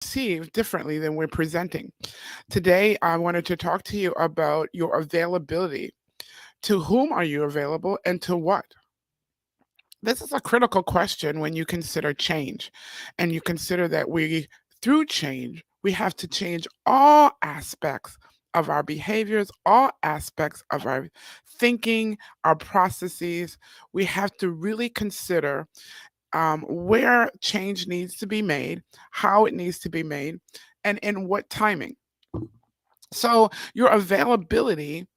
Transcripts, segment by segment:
Perceived differently than we're presenting. Today, I wanted to talk to you about your availability. To whom are you available and to what? This is a critical question when you consider change and you consider that through change, we have to change all aspects of our behaviors, all aspects of our thinking, our processes. We have to really consider where change needs to be made, how it needs to be made, and in what timing. So, your availability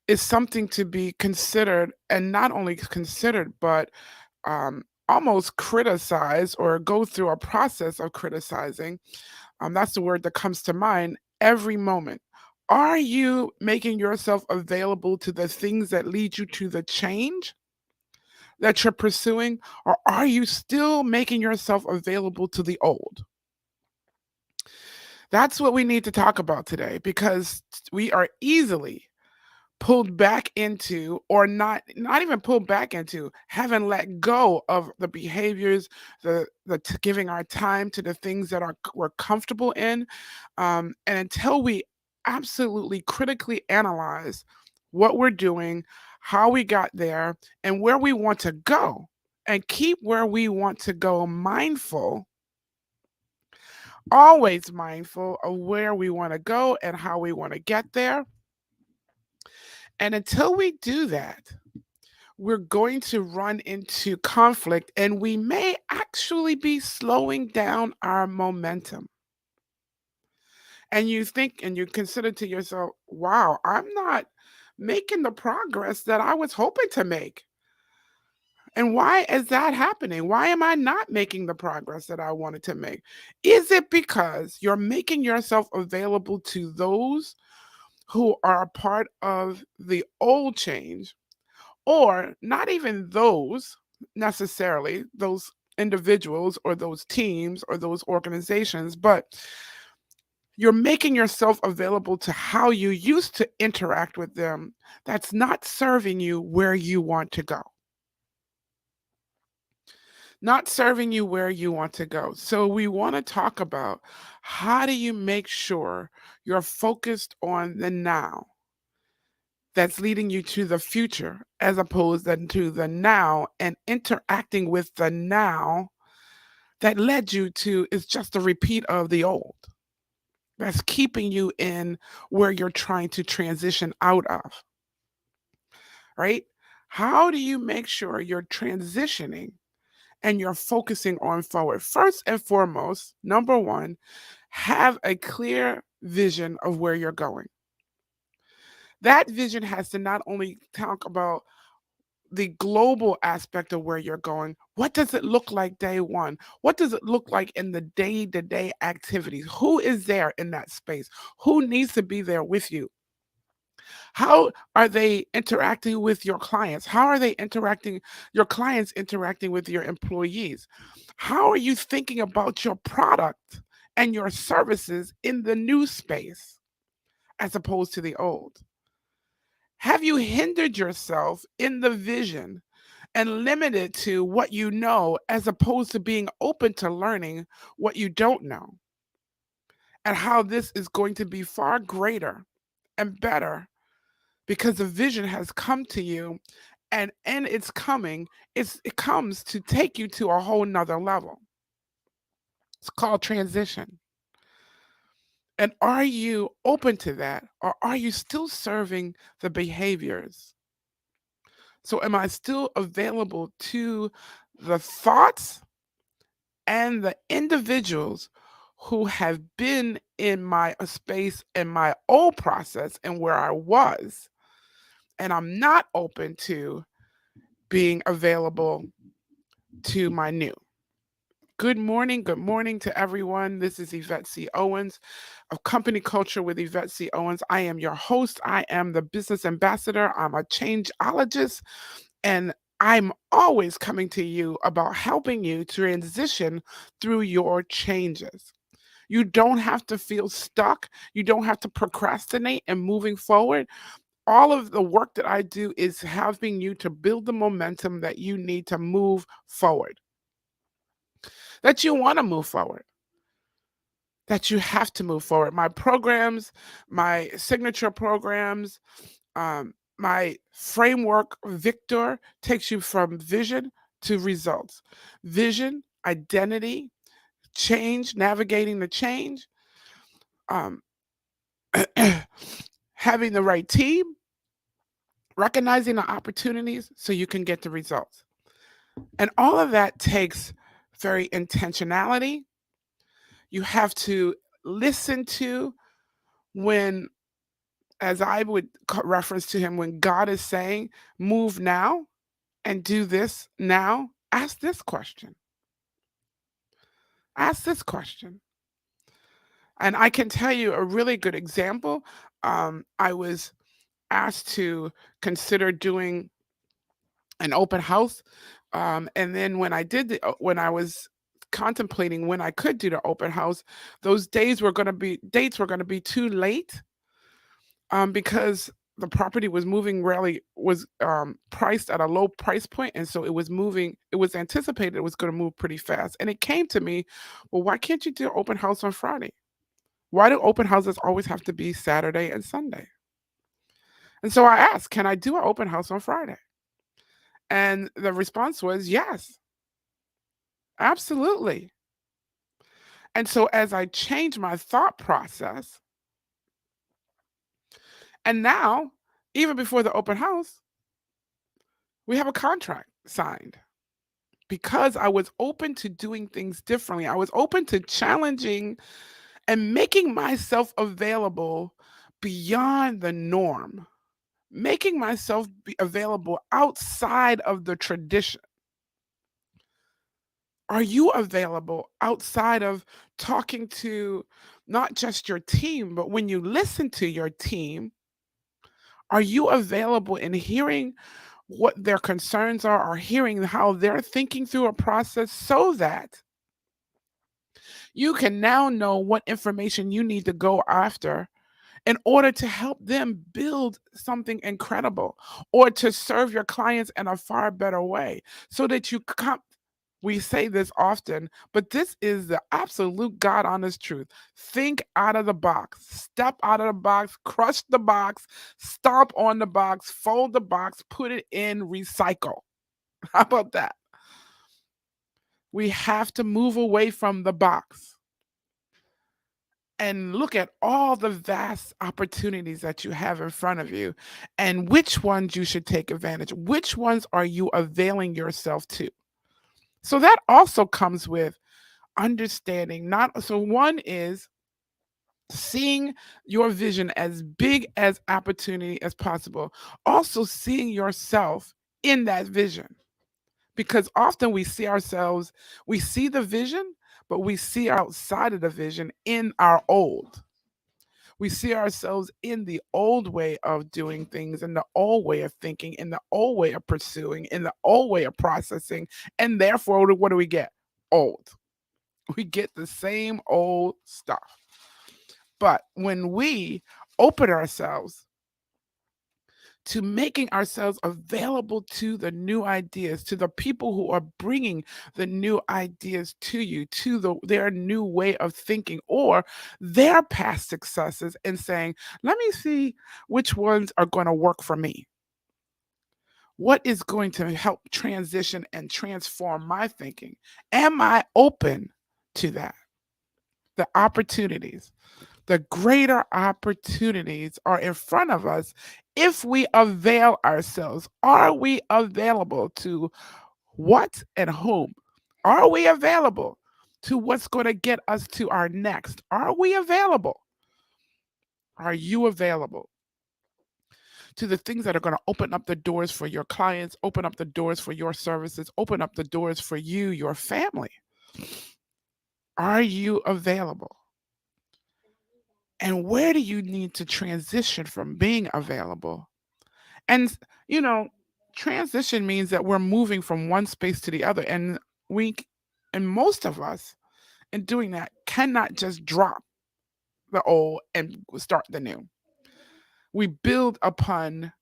is something to be considered, and not only considered, but almost criticized or go through a process of criticizing. That's the word that comes to mind every moment. Are you making yourself available to the things that lead you to the change that you're pursuing, or are you still making yourself available to the old? That's what we need to talk about today because we are easily pulled back into, or not even pulled back into, haven't let go of the behaviors, giving our time to the things that we're comfortable in, and until we absolutely critically analyze what we're doing, how we got there, and where we want to go, and keep where we want to go mindful, always mindful of where we want to go and how we want to get there. And until we do that, we're going to run into conflict and we may actually be slowing down our momentum. And you think and you consider to yourself, wow, I'm not making the progress that I was hoping to make. And why is that happening? Why am I not making the progress that I wanted to make? Is it because you're making yourself available to those who are a part of the old change, or not even those necessarily, those individuals or those teams or those organizations, but you're making yourself available to how you used to interact with them that's not serving you where you want to go? Not serving you where you want to go. So, we want to talk about how do you make sure you're focused on the now that's leading you to the future as opposed then to the now, and interacting with the now that led you to is just a repeat of the old. That's keeping you in where you're trying to transition out of, right? How do you make sure you're transitioning and you're focusing on forward? First and foremost, number one, have a clear vision of where you're going. That vision has to not only talk about the global aspect of where you're going. What does it look like day one? What does it look like in the day to day activities? Who is there in that space? Who needs to be there with you? How are they interacting with your clients? How are they interacting, your clients interacting with your employees? How are you thinking about your product and your services in the new space as opposed to the old? Have you hindered yourself in the vision and limited to what you know as opposed to being open to learning what you don't know, and how this is going to be far greater and better because the vision has come to you, and in its coming, it comes to take you to a whole nother level. It's called transition. And are you open to that, or are you still serving the behaviors? So am I still available to the thoughts and the individuals who have been in my space in my old process and where I was, and I'm not open to being available to my new? Good morning to everyone. This is Yvette C. Owens of Company Culture with Yvette C. Owens. I am your host. I am the business ambassador. I'm a changeologist, and I'm always coming to you about helping you transition through your changes. You don't have to feel stuck. You don't have to procrastinate and moving forward. All of the work that I do is helping you to build the momentum that you need to move forward, that you want to move forward. that you have to move forward. My programs, my signature programs, my framework, Victor, takes you from vision to results. Vision, identity, change, navigating the change, um, having the right team, recognizing the opportunities so you can get the results. And all of that takes very intentionality. You have to listen to when, as I would reference to him, when God is saying, move now and do this now, ask this question. Ask this question. And I can tell you a really good example. I was asked to consider doing an open house. And then when I was contemplating when I could do the open house, those dates were going to be too late, because the property was moving really was priced at a low price point, and so it was moving. It was anticipated it was going to move pretty fast, and it came to me, well, why can't you do open house on Friday? Why do open houses always have to be Saturday and Sunday? And so I asked, can I do an open house on Friday? And the response was yes, absolutely. And so as I changed my thought process, and now, even before the open house, we have a contract signed because I was open to doing things differently. I was open to challenging and making myself available beyond the norm, making myself be available outside of the tradition. Are you available outside of talking to not just your team, but when you listen to your team, are you available in hearing what their concerns are, or hearing how they're thinking through a process so that you can now know what information you need to go after in order to help them build something incredible or to serve your clients in a far better way so that you come. We say this often, but this is the absolute God honest truth. Think out of the box, step out of the box, crush the box, stomp on the box, fold the box, put it in, recycle. How about that? We have to move away from the box and look at all the vast opportunities that you have in front of you and which ones you should take advantage. Which ones are you availing yourself to? So that also comes with understanding. Not so one is seeing your vision as big as opportunity as possible. Also seeing yourself in that vision, because often we see the vision, but we see outside of the vision in our old. We see ourselves in the old way of doing things, in the old way of thinking, in the old way of pursuing, in the old way of processing. And therefore, what do we get? Old. We get the same old stuff. But when we open ourselves to making ourselves available to the new ideas, to the people who are bringing the new ideas to you, to their new way of thinking or their past successes, and saying, let me see which ones are going to work for me. What is going to help transition and transform my thinking? Am I open to that? The opportunities. The greater opportunities are in front of us if we avail ourselves. Are we available to what and whom? Are we available to what's going to get us to our next? Are we available? Are you available to the things that are going to open up the doors for your clients, open up the doors for your services, open up the doors for you, your family? Are you available? And where do you need to transition from being available? And, you know, transition means that we're moving from one space to the other. And most of us in doing that cannot just drop the old and start the new. We build upon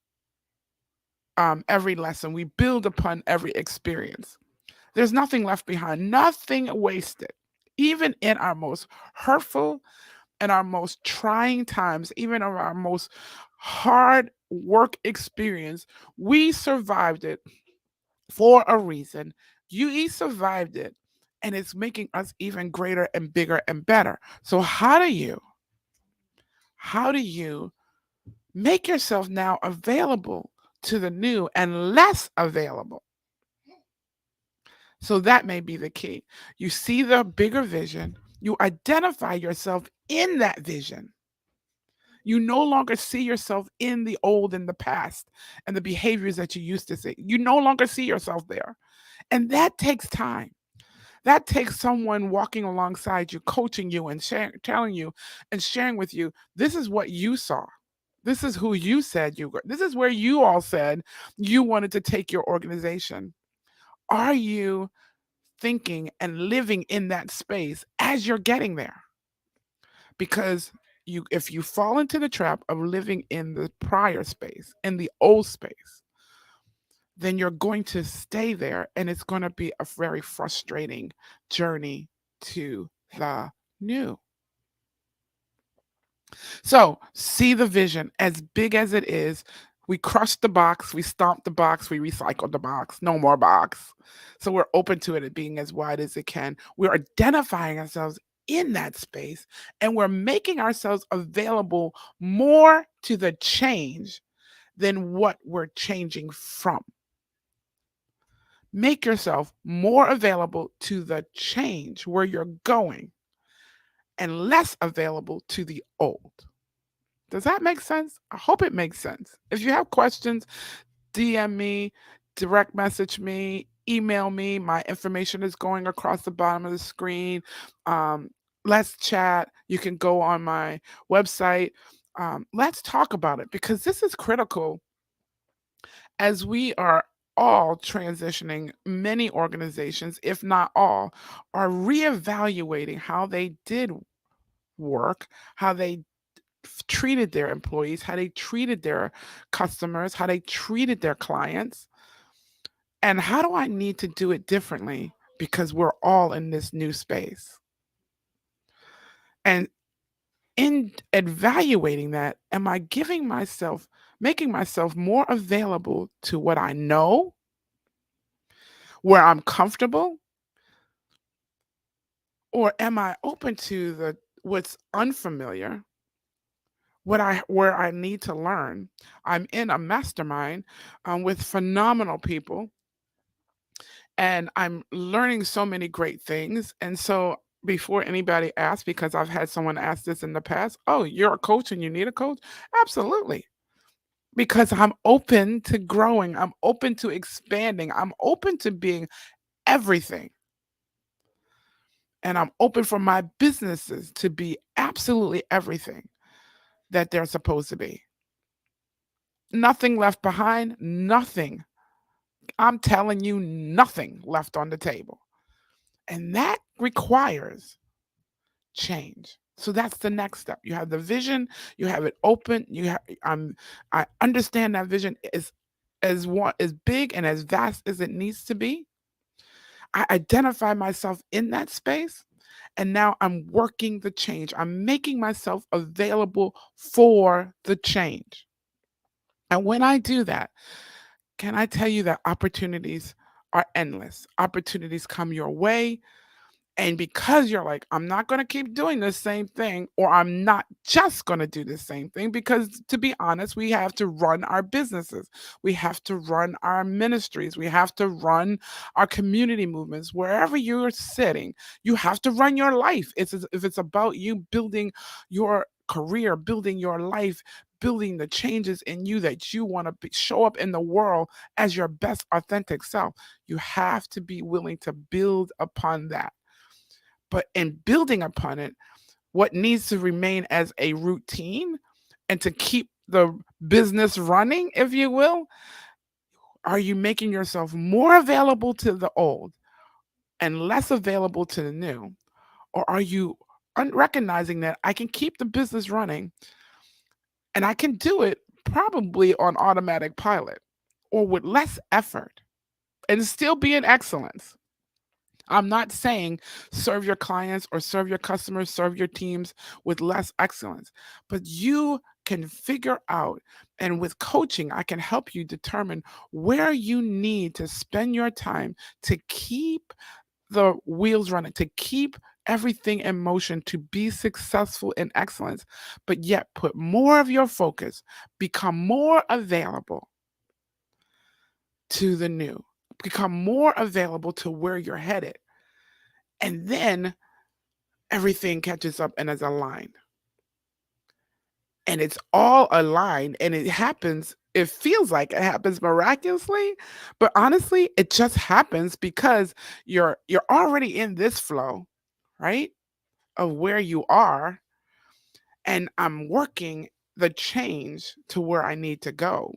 every lesson, we build upon every experience. There's nothing left behind, nothing wasted. Even in our most hurtful and our most trying times, even of our most hard work experience, we survived it for a reason. You survived it, and it's making us even greater and bigger and better. So how do you make yourself now available to the new and less available? So that may be the key. You see the bigger vision, you identify yourself in that vision. You no longer see yourself in the old and the past and the behaviors that you used to see. You no longer see yourself there. And that takes time. That takes someone walking alongside you, coaching you and telling you and sharing with you, this is what you saw. This is who you said you were. This is where you all said you wanted to take your organization. Are you thinking and living in that space as you're getting there? Because if you fall into the trap of living in the prior space, in the old space, then you're going to stay there and it's going to be a very frustrating journey to the new. So see the vision as big as it is. We crush the box, we stomp the box, we recycle the box, no more box. So we're open to it being as wide as it can. We're identifying ourselves in that space and we're making ourselves available more to the change than what we're changing from. Make yourself more available to the change where you're going and less available to the old. Does that make sense? I hope it makes sense. If you have questions, DM me, direct message me, email me. My information is going across the bottom of the screen. Um, let's chat. You can go on my website. Let's talk about it because this is critical as we are all transitioning. Many organizations, if not all, are reevaluating how they did work, how they treated their employees, how they treated their customers, how they treated their clients, and how do I need to do it differently because we're all in this new space. And in evaluating that, am I making myself more available to what I know, where I'm comfortable, or am I open to the what's unfamiliar, where I need to learn? I'm in a mastermind with phenomenal people, and I'm learning so many great things. And so before anybody asks, because I've had someone ask this in the past, oh, you're a coach and you need a coach? Absolutely. Because I'm open to growing, I'm open to expanding, I'm open to being everything. And I'm open for my businesses to be absolutely everything that they're supposed to be. Nothing left behind, nothing. I'm telling you, nothing left on the table. And that requires change. So that's the next step. You have the vision, you have it open, I understand that vision is as big and as vast as it needs to be. I identify myself in that space and now I'm working the change. I'm making myself available for the change. And when I do that, can I tell you that opportunities are endless? Opportunities come your way. And because you're like, I'm not going to keep doing the same thing, or I'm not just going to do the same thing, because to be honest, we have to run our businesses. We have to run our ministries. We have to run our community movements. Wherever you're sitting, you have to run your life. If it's about you building your career, building your life, building the changes in you that you want to show up in the world as your best authentic self, you have to be willing to build upon that. But in building upon it, what needs to remain as a routine and to keep the business running, if you will, are you making yourself more available to the old and less available to the new? Or are you recognizing that I can keep the business running and I can do it probably on automatic pilot or with less effort and still be in excellence? I'm not saying serve your clients or serve your customers, serve your teams with less excellence, but you can figure out, and with coaching, I can help you determine where you need to spend your time to keep the wheels running, to keep everything in motion, to be successful in excellence, but yet put more of your focus, become more available to the new, become more available to where you're headed. And then everything catches up and is aligned. And it's all aligned and it happens. It feels like it happens miraculously, but honestly, it just happens because you're already in this flow, right? Of where you are, and I'm working the change to where I need to go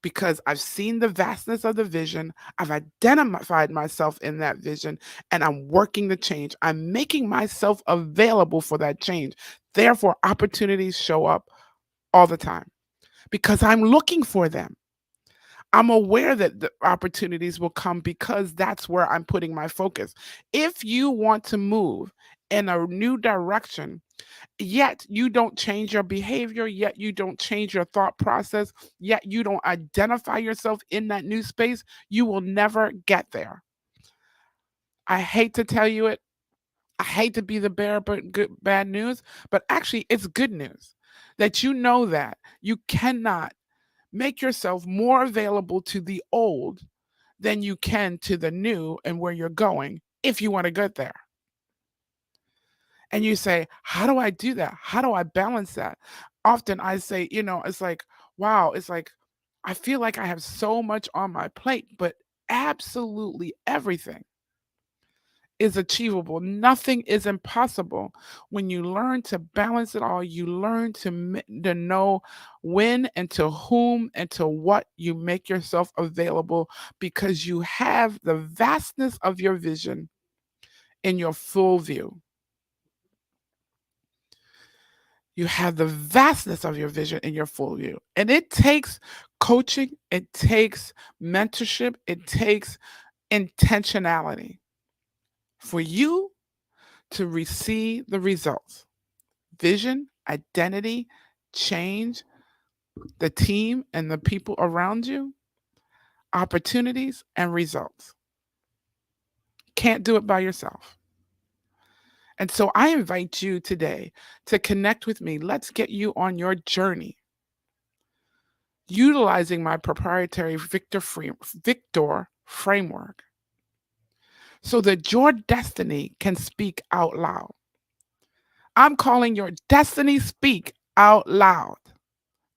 because I've seen the vastness of the vision. I've identified myself in that vision and I'm working the change. I'm making myself available for that change. Therefore, opportunities show up all the time because I'm looking for them. I'm aware that the opportunities will come because that's where I'm putting my focus. If you want to move in a new direction, yet you don't change your behavior, yet you don't change your thought process, yet you don't identify yourself in that new space, you will never get there. I hate to tell you it. I hate to be the bearer, but bad news. But actually, it's good news that you know that you cannot make yourself more available to the old than you can to the new and where you're going if you want to get there. And you say, how do I do that? How do I balance that? Often I say, it's like, wow, it's like, I feel like I have so much on my plate, but absolutely everything is achievable. Nothing is impossible. When you learn to balance it all, you learn to know when and to whom and to what you make yourself available because you have the vastness of your vision in your full view. You have the vastness of your vision in your full view. And it takes coaching, it takes mentorship, it takes intentionality for you to receive the results. Vision, identity, change, the team and the people around you, opportunities, and results. Can't do it by yourself. And so I invite you today to connect with me. Let's get you on your journey utilizing my proprietary Victor framework so that your destiny can speak out loud. I'm calling your destiny speak out loud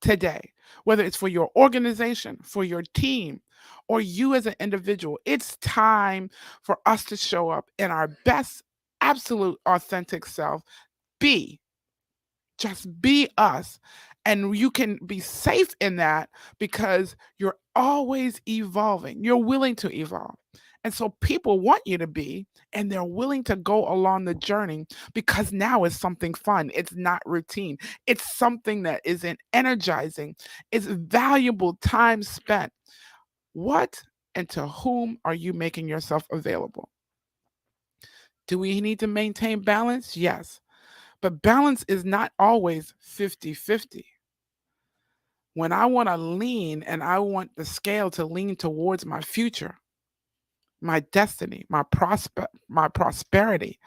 today, whether it's for your organization, for your team, or you as an individual. It's time for us to show up in our best, absolute, authentic self. Be Just be us. And you can be safe in that because you're always evolving. You're willing to evolve. And so people want you to be, and they're willing to go along the journey because now it's something fun. It's not routine. It's something that isn't energizing. It's valuable time spent. What and to whom are you making yourself available? Do we need to maintain balance? Yes. But balance is not always 50-50. When I want to lean and I want the scale to lean towards my future, my destiny, my prosperity,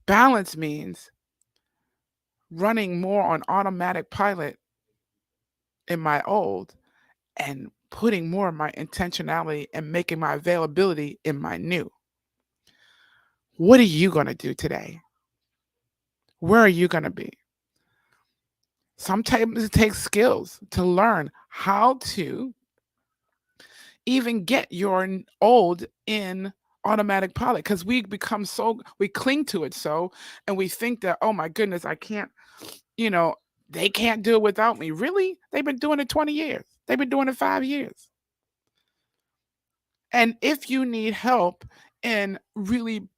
balance means running more on automatic pilot in my old and putting more of my intentionality and making my availability in my new. What are you going to do today? Where are you going to be? Sometimes it takes skills to learn how to even get your old in automatic pilot because we cling to it so, and we think that, oh my goodness, I can't, you know, they can't do it without me. Really? They've been doing it 20 years. They've been doing it 5 years. And if you need help in really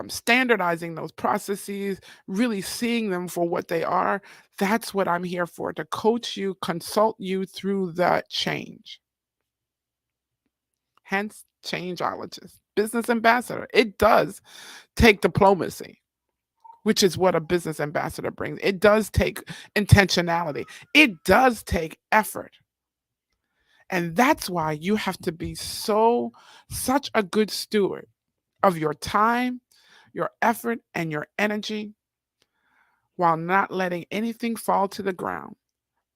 standardizing those processes, really seeing them for what they are, that's what I'm here for, to coach you, consult you through that change. Hence, changeologist. business ambassador. It does take diplomacy, which is what a business ambassador brings. It does take intentionality. It does take effort. And that's why you have to be such a good steward of your time, your effort, and your energy while not letting anything fall to the ground.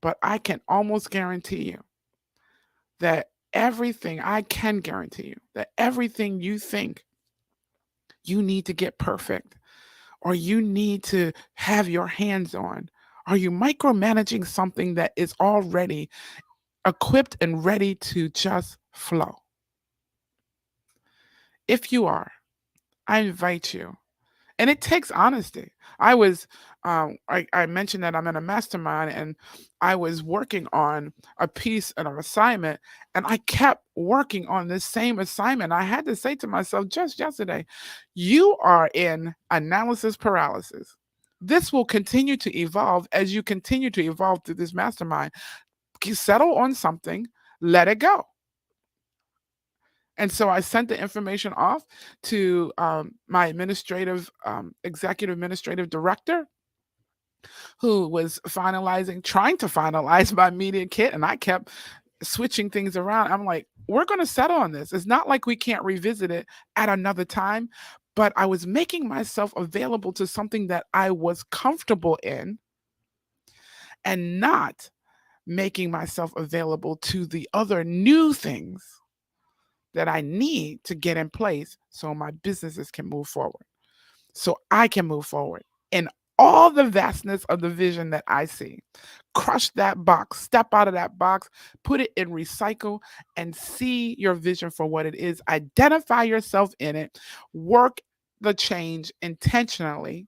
But I can almost guarantee you that I can guarantee you that everything you think you need to get perfect or you need to have your hands on, are you micromanaging something that is already equipped and ready to just flow? If you are, I invite you. And it takes honesty. I mentioned that I'm in a mastermind and I was working on a piece and an assignment, and I kept working on this same assignment. I had to say to myself just yesterday, you are in analysis paralysis. This will continue to evolve as you continue to evolve through this mastermind. You settle on something, let it go. And so I sent the information off to my executive administrative director, who was trying to finalize my media kit. And I kept switching things around. I'm like, we're going to settle on this. It's not like we can't revisit it at another time. But I was making myself available to something that I was comfortable in and not making myself available to the other new things that I need to get in place so my businesses can move forward, so I can move forward in all the vastness of the vision that I see. Crush that box, step out of that box, put it in recycle, and see your vision for what it is. Identify yourself in it, work the change intentionally,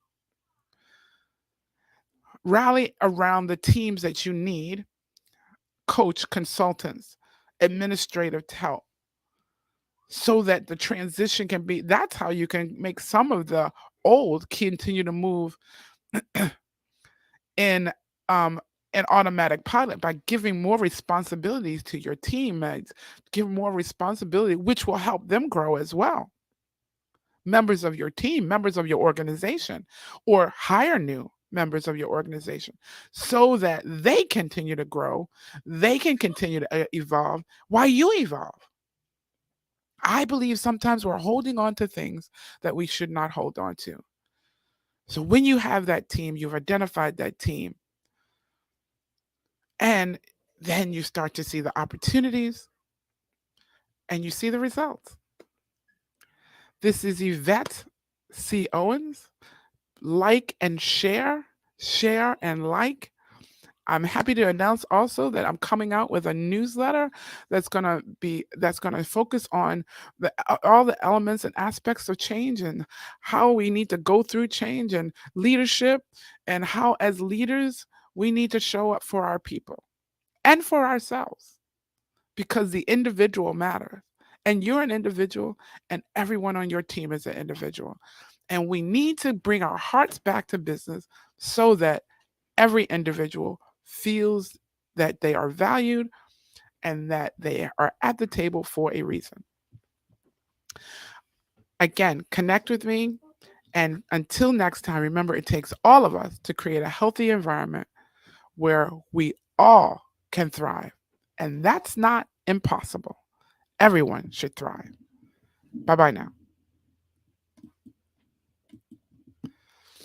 rally around the teams that you need, coach, consultants, administrative help, so that the transition can be that's how you can make some of the old continue to move in an automatic pilot by giving more responsibilities to your teammates, give more responsibility, which will help them grow as well. Members of your team, members of your organization, or hire new members of your organization so that they continue to grow, they can continue to evolve while you evolve. I believe sometimes we're holding on to things that we should not hold on to. So when you have that team, you've identified that team, and then you start to see the opportunities and you see the results. This is Yvette C. Owens. Like and share and like. I'm happy to announce also that I'm coming out with a newsletter that's going to focus on all the elements and aspects of change and how we need to go through change and leadership, and how as leaders we need to show up for our people and for ourselves, because the individual matters. And you're an individual, and everyone on your team is an individual. And we need to bring our hearts back to business so that every individual feels that they are valued and that they are at the table for a reason. Again, connect with me. And until next time, remember, it takes all of us to create a healthy environment where we all can thrive. And that's not impossible. Everyone should thrive. Bye bye now.